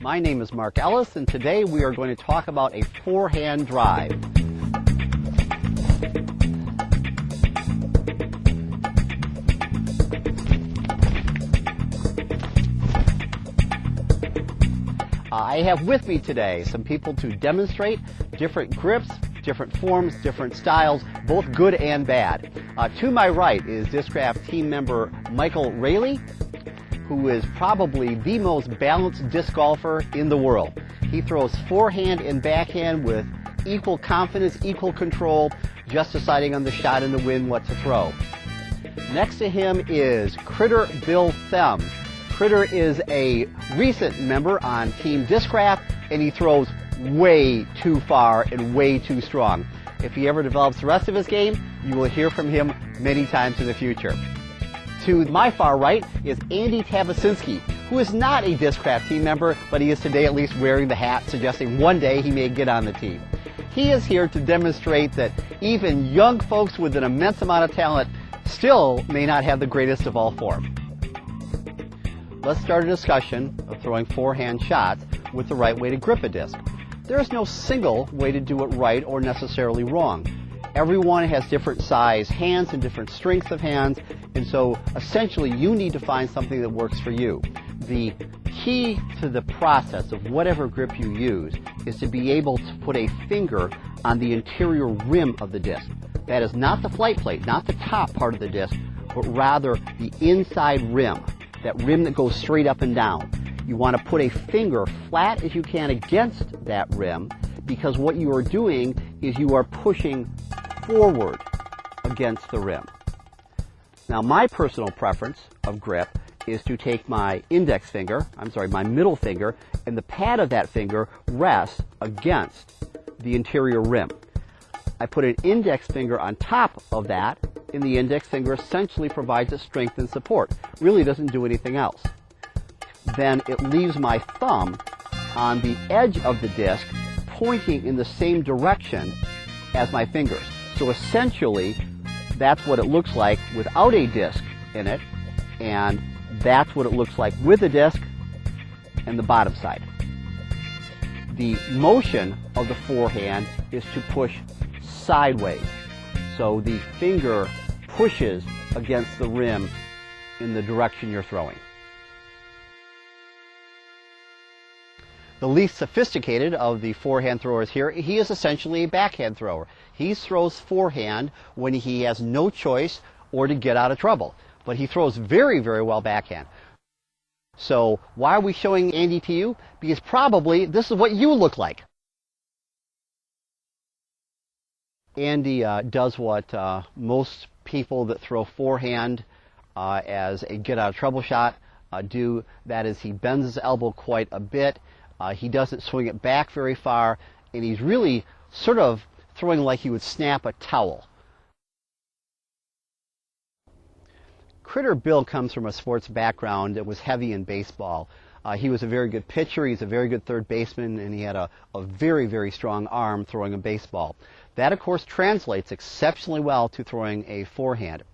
My name is Mark Ellis, and today we are going to talk about a forehand drive. I have with me today some people to demonstrate different grips, different forms, different styles, both good and bad. To my right is Discraft team member Michael Raley, who is probably the most balanced disc golfer in the world. He throws forehand and backhand with equal confidence, equal control, just deciding on the shot and the wind what to throw. Next to him is Critter Bill Them. Critter is a recent member on Team Discraft, and he throws way too far and way too strong. If he ever develops the rest of his game, you will hear from him many times in the future. To my far right is Andy Tabasinski, who is not a Discraft team member, but he is today at least wearing the hat, suggesting one day he may get on the team. He is here to demonstrate that even young folks with an immense amount of talent still may not have the greatest of all form. Let's start a discussion of throwing forehand shots with the right way to grip a disc. There is no single way to do it right or necessarily wrong. Everyone has different size hands and different strengths of hands, and so essentially you need to find something that works for you. The key to the process of whatever grip you use is to be able to put a finger on the interior rim of the disc. That is not the flight plate, not the top part of the disc, but rather the inside rim, that rim that goes straight up and down. You want to put a finger flat as you can against that rim, because what you are doing is you are pushing forward against the rim. Now, my personal preference of grip is to take my my middle finger, and the pad of that finger rests against the interior rim. I put an index finger on top of that, and the index finger essentially provides it strength and support. Really doesn't do anything else. Then it leaves my thumb on the edge of the disc, pointing in the same direction as my fingers. So essentially, that's what it looks like without a disc in it, and that's what it looks like with a disc and the bottom side. The motion of the forehand is to push sideways. So the finger pushes against the rim in the direction you're throwing. The least sophisticated of the forehand throwers here, he is essentially a backhand thrower. He throws forehand when he has no choice or to get out of trouble. But he throws very, very well backhand. So why are we showing Andy to you? Because probably this is what you look like. Andy does what most people that throw forehand as a get out of trouble shot do. That is, he bends his elbow quite a bit. He doesn't swing it back very far, and he's really sort of throwing like he would snap a towel. Critter Bill comes from a sports background that was heavy in baseball. He was a very good pitcher, he's a very good third baseman, and he had a very, very strong arm throwing a baseball. That, of course, translates exceptionally well to throwing a forehand.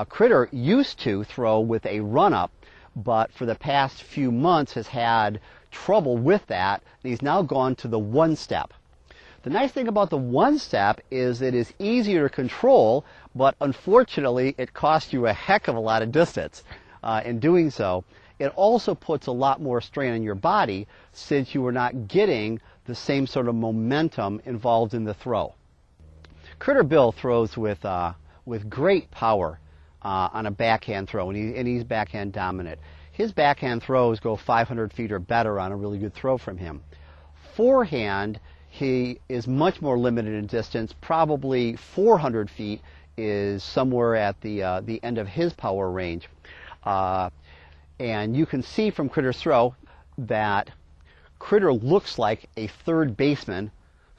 Critter used to throw with a run-up, but for the past few months has had trouble with that, and he's now gone to the one-step. The nice thing about the one-step is it is easier to control, but unfortunately it costs you a heck of a lot of distance in doing so. It also puts a lot more strain on your body since you are not getting the same sort of momentum involved in the throw. Critter Bill throws with great power on a backhand throw, and he's backhand dominant. His backhand throws go 500 feet or better on a really good throw from him. Forehand, he is much more limited in distance. Probably 400 feet is somewhere at the end of his power range. And you can see from Critter's throw that Critter looks like a third baseman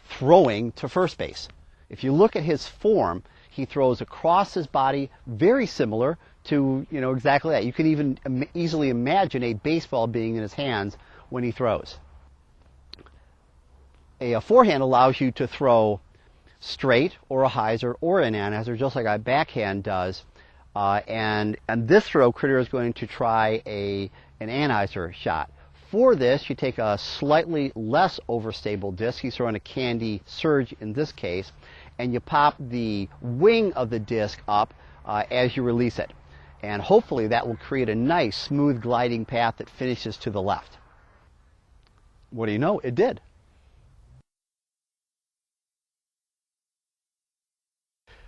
throwing to first base. If you look at his form, he throws across his body, very similar to, exactly that. You can even easily imagine a baseball being in his hands when he throws. A forehand allows you to throw straight or a hyzer or an anhyzer, just like a backhand does. And this throw, Critter is going to try an anhyzer shot. For this, you take a slightly less overstable disc. He's throwing a Candy Surge in this case, and you pop the wing of the disc up as you release it. And hopefully that will create a nice, smooth gliding path that finishes to the left. What do you know? It did.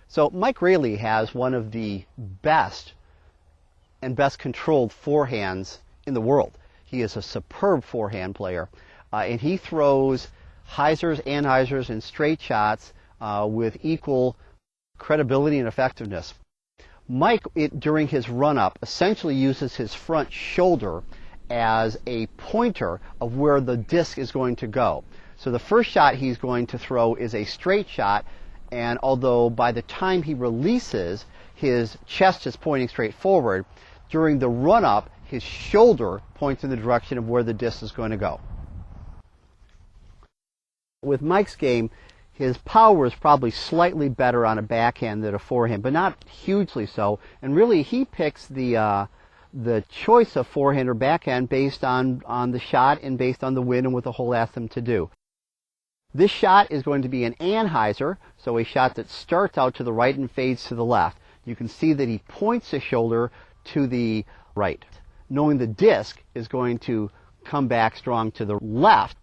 So Mike Raley has one of the best and best controlled forehands in the world. He is a superb forehand player, and he throws hyzers, anhyzers, and straight shots with equal credibility and effectiveness. Mike, during his run-up, essentially uses his front shoulder as a pointer of where the disc is going to go. So the first shot he's going to throw is a straight shot, and although by the time he releases, his chest is pointing straight forward, during the run-up, his shoulder points in the direction of where the disc is going to go. With Mike's game, his power is probably slightly better on a backhand than a forehand, but not hugely so. And really, he picks the choice of forehand or backhand based on the shot and based on the wind and what the hole asks him to do. This shot is going to be an anhyzer, so a shot that starts out to the right and fades to the left. You can see that he points his shoulder to the right, knowing the disc is going to come back strong to the left.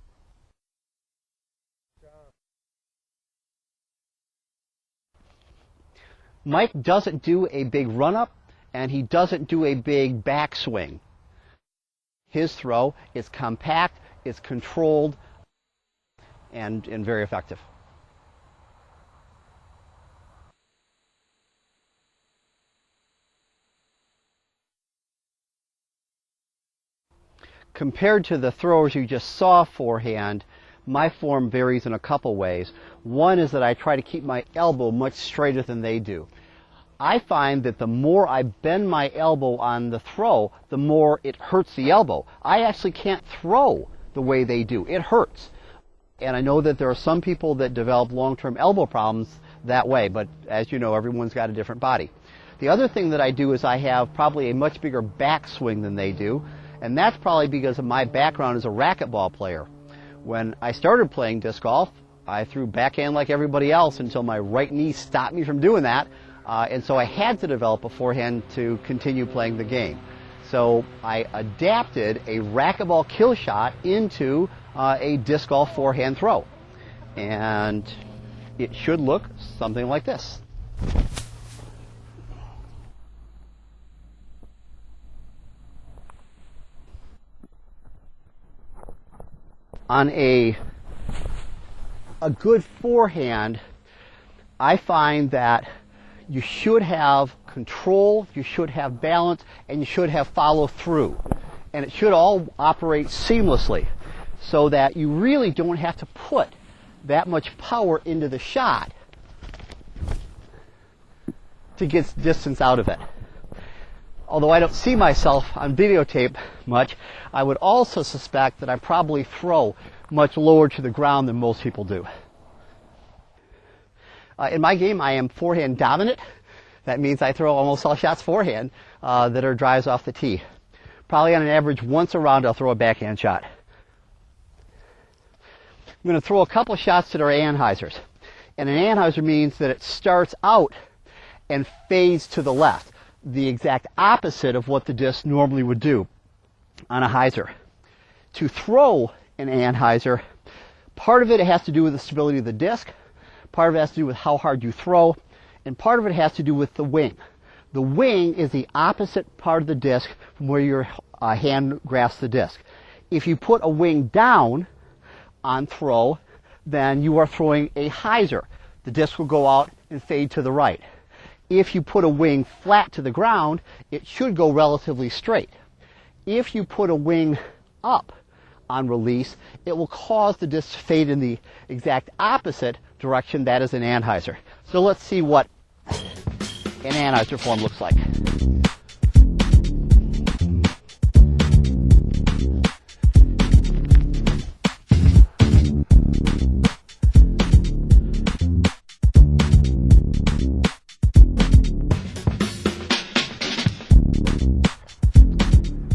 Mike doesn't do a big run-up, and he doesn't do a big backswing. His throw is compact, it's controlled, and very effective. Compared to the throwers you just saw forehand, my form varies in a couple ways. One is that I try to keep my elbow much straighter than they do. I find that the more I bend my elbow on the throw, the more it hurts the elbow. I actually can't throw the way they do. It hurts. And I know that there are some people that develop long-term elbow problems that way, but as you know, everyone's got a different body. The other thing that I do is I have probably a much bigger backswing than they do, and that's probably because of my background as a racquetball player. When I started playing disc golf, I threw backhand like everybody else until my right knee stopped me from doing that, and so I had to develop a forehand to continue playing the game. So I adapted a racquetball kill shot into a disc golf forehand throw, and it should look something like this. On a good forehand, I find that you should have control, you should have balance, and you should have follow through. And it should all operate seamlessly so that you really don't have to put that much power into the shot to get distance out of it. Although I don't see myself on videotape much, I would also suspect that I probably throw much lower to the ground than most people do. In my game, I am forehand dominant. That means I throw almost all shots forehand that are drives off the tee. Probably on an average, once a round, I'll throw a backhand shot. I'm going to throw a couple shots that are anhyzers. And an anhyzer means that it starts out and fades to the left, the exact opposite of what the disc normally would do on a hyzer. To throw an anhyzer, part of it has to do with the stability of the disc, part of it has to do with how hard you throw, and part of it has to do with the wing. The wing is the opposite part of the disc from where your hand grasps the disc. If you put a wing down on throw, then you are throwing a hyzer. The disc will go out and fade to the right. If you put a wing flat to the ground, it should go relatively straight. If you put a wing up on release, it will cause the disc to fade in the exact opposite direction. That is an anhyzer. So let's see what an anhyzer form looks like.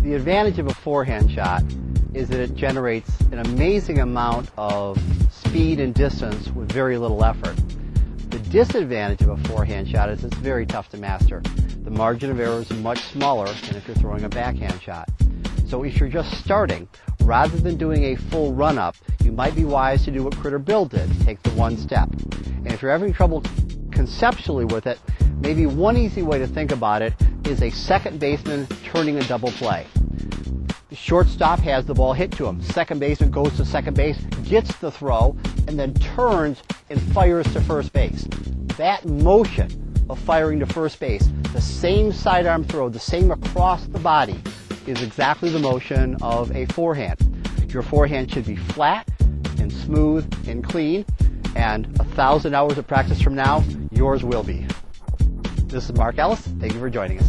The advantage of a forehand shot is that it generates an amazing amount of speed and distance with very little effort. The disadvantage of a forehand shot is it's very tough to master. The margin of error is much smaller than if you're throwing a backhand shot. So if you're just starting, rather than doing a full run-up, you might be wise to do what Critter Bill did, take the one step. And if you're having trouble conceptually with it, maybe one easy way to think about it is a second baseman turning a double play. The shortstop has the ball hit to him. Second baseman goes to second base, gets the throw, and then turns and fires to first base. That motion of firing to first base, the same sidearm throw, the same across the body, is exactly the motion of a forehand. Your forehand should be flat and smooth and clean, and 1,000 hours of practice from now, yours will be. This is Mark Ellis. Thank you for joining us.